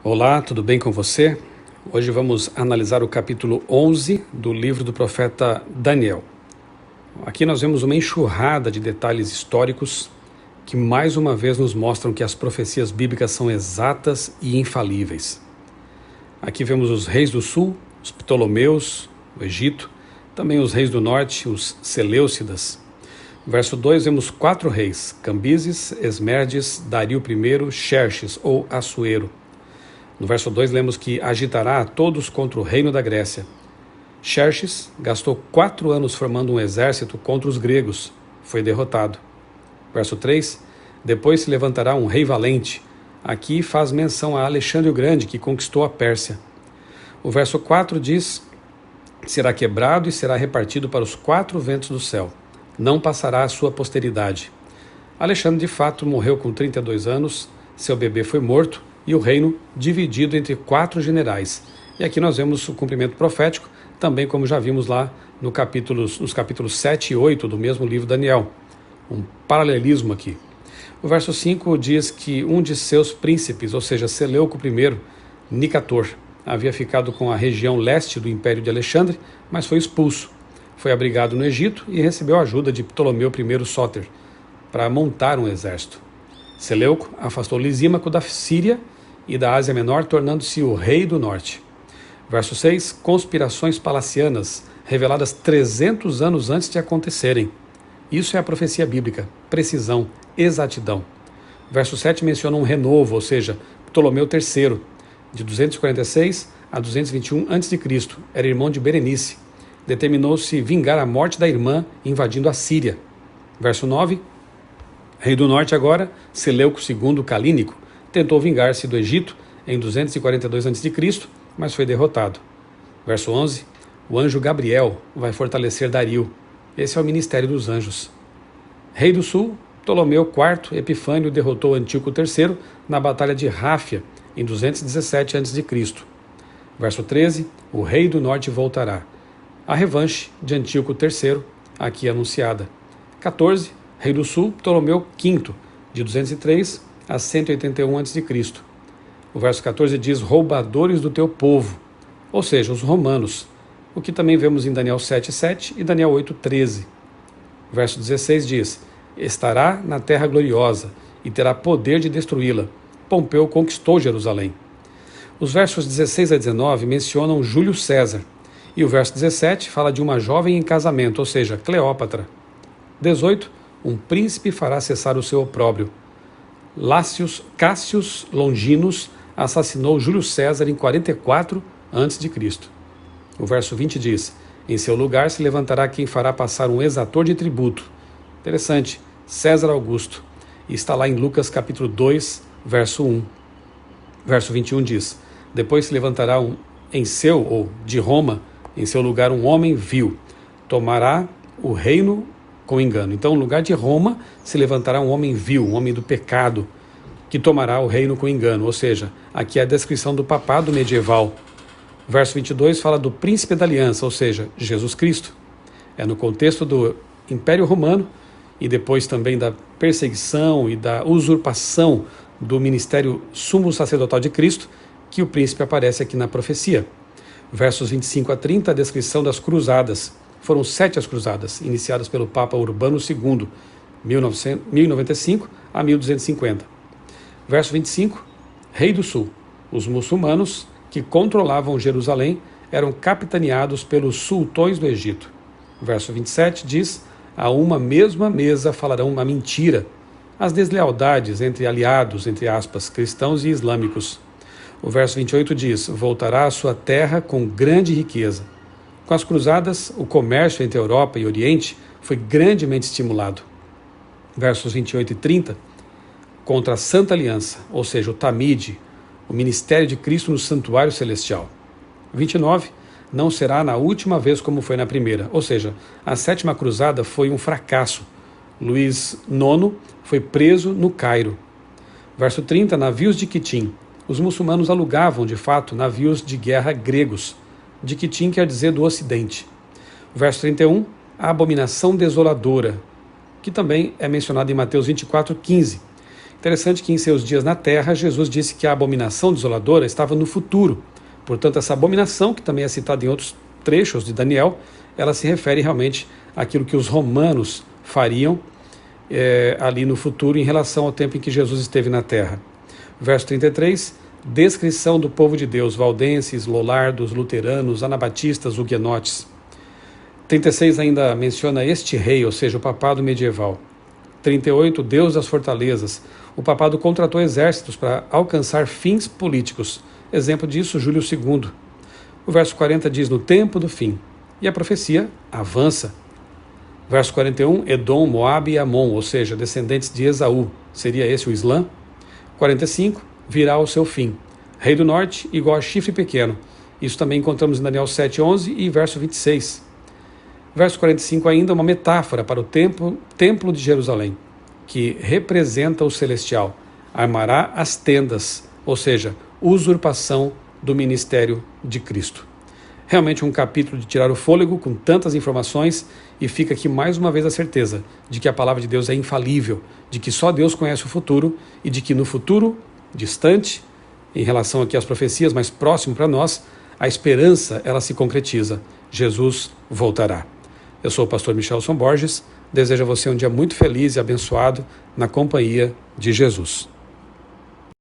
Olá, tudo bem com você? Hoje vamos analisar o capítulo 11 do livro do profeta Daniel. Aqui nós vemos uma enxurrada de detalhes históricos que mais uma vez nos mostram que as profecias bíblicas são exatas e infalíveis. Aqui vemos os reis do sul, os Ptolomeus, o Egito, também os reis do norte, os Seleucidas. No verso 2 vemos 4 reis, Cambises, Esmerdes, Dario I, Xerxes ou Assuero. No verso 2 lemos que agitará a todos contra o reino da Grécia. Xerxes gastou 4 anos formando um exército contra os gregos. Foi derrotado. Verso 3, depois se levantará um rei valente. Aqui faz menção a Alexandre o Grande, que conquistou a Pérsia. O verso 4 diz, será quebrado e será repartido para os 4 ventos do céu. Não passará a sua posteridade. Alexandre de fato morreu com 32 anos, seu bebê foi morto, e o reino dividido entre 4 generais. E aqui nós vemos o cumprimento profético, também como já vimos lá nos capítulos 7 e 8 do mesmo livro Daniel. Um paralelismo aqui. O verso 5 diz que um de seus príncipes, ou seja, Seleuco I, Nicator, havia ficado com a região leste do Império de Alexandre, mas foi expulso. Foi abrigado no Egito e recebeu a ajuda de Ptolomeu I Sóter para montar um exército. Seleuco afastou Lisímaco da Síria e da Ásia Menor, tornando-se o rei do norte. Verso 6, conspirações palacianas, reveladas 300 anos antes de acontecerem. Isso é a profecia bíblica, precisão, exatidão. Verso 7 menciona um renovo, ou seja, Ptolomeu III, de 246 a 221 a.C., era irmão de Berenice. Determinou-se vingar a morte da irmã invadindo a Síria. Verso 9, rei do norte agora, Seleuco II Calínico, tentou vingar-se do Egito em 242 a.C., mas foi derrotado. Verso 11, o anjo Gabriel vai fortalecer Dario. Esse é o ministério dos anjos. Rei do sul, Ptolomeu IV Epifânio derrotou Antíoco III na batalha de Ráfia em 217 a.C. Verso 13, o rei do norte voltará. A revanche de Antíoco III, aqui anunciada. 14, rei do sul, Ptolomeu V, de 203 a 181 a.C. O verso 14 diz, roubadores do teu povo, ou seja, os romanos, o que também vemos em Daniel 7:7 e Daniel 8:13. O verso 16 diz, estará na terra gloriosa e terá poder de destruí-la. Pompeu conquistou Jerusalém. Os versos 16 a 19 mencionam Júlio César, e o verso 17 fala de uma jovem em casamento, ou seja, Cleópatra. 18, um príncipe fará cessar o seu opróbrio. Cássius Longinos assassinou Júlio César em 44 a.C. O verso 20 diz, em seu lugar se levantará quem fará passar um exator de tributo. Interessante, César Augusto. E está lá em Lucas capítulo 2, verso 1. Verso 21 diz, depois se levantará de Roma, em seu lugar um homem vil, tomará o reino com engano. Então, no lugar de Roma, se levantará um homem vil, um homem do pecado, que tomará o reino com engano. Ou seja, aqui é a descrição do papado medieval. Verso 22 fala do príncipe da aliança, ou seja, Jesus Cristo. É no contexto do Império Romano e depois também da perseguição e da usurpação do ministério sumo sacerdotal de Cristo que o príncipe aparece aqui na profecia. Versos 25 a 30, a descrição das cruzadas. Foram 7 as cruzadas, iniciadas pelo Papa Urbano II, 1095 a 1250. Verso 25, rei do sul. Os muçulmanos que controlavam Jerusalém eram capitaneados pelos sultões do Egito. Verso 27 diz, a uma mesma mesa falarão uma mentira, as deslealdades entre aliados, entre aspas, cristãos e islâmicos. O verso 28 diz, voltará à sua terra com grande riqueza. Com as cruzadas, o comércio entre Europa e Oriente foi grandemente estimulado. Versos 28 e 30, contra a Santa Aliança, ou seja, o Tamide, o ministério de Cristo no santuário celestial. 29, não será na última vez como foi na primeira, ou seja, a 7ª cruzada foi um fracasso. Luís IX foi preso no Cairo. Verso 30, navios de Quitim. Os muçulmanos alugavam, de fato, navios de guerra gregos. De Quitim quer dizer do Ocidente. Verso 31, a abominação desoladora, que também é mencionada em Mateus 24:15. Interessante que em seus dias na terra, Jesus disse que a abominação desoladora estava no futuro. Portanto, essa abominação, que também é citada em outros trechos de Daniel, ela se refere realmente àquilo que os romanos fariam ali no futuro em relação ao tempo em que Jesus esteve na terra. Verso 33, descrição do povo de Deus, valdenses, lollardos, luteranos, anabatistas, huguenotes. 36 ainda menciona este rei, ou seja, o papado medieval. 38, Deus das fortalezas. O papado contratou exércitos para alcançar fins políticos. Exemplo disso, Júlio II. O verso 40 diz, no tempo do fim. E a profecia avança. Verso 41, Edom, Moabe e Amon, ou seja, descendentes de Esaú. Seria esse o Islã? 45, virá o seu fim. Rei do norte igual a chifre pequeno. Isso também encontramos em Daniel 7:11 e verso 26. Verso 45 ainda uma metáfora para o templo de Jerusalém, que representa o celestial. Armará as tendas, ou seja, usurpação do ministério de Cristo. Realmente um capítulo de tirar o fôlego com tantas informações, e fica aqui mais uma vez a certeza de que a palavra de Deus é infalível, de que só Deus conhece o futuro e de que no futuro distante, em relação aqui às profecias, mais próximo para nós, a esperança ela se concretiza. Jesus voltará. Eu sou o pastor Michelson Borges, desejo a você um dia muito feliz e abençoado na companhia de Jesus.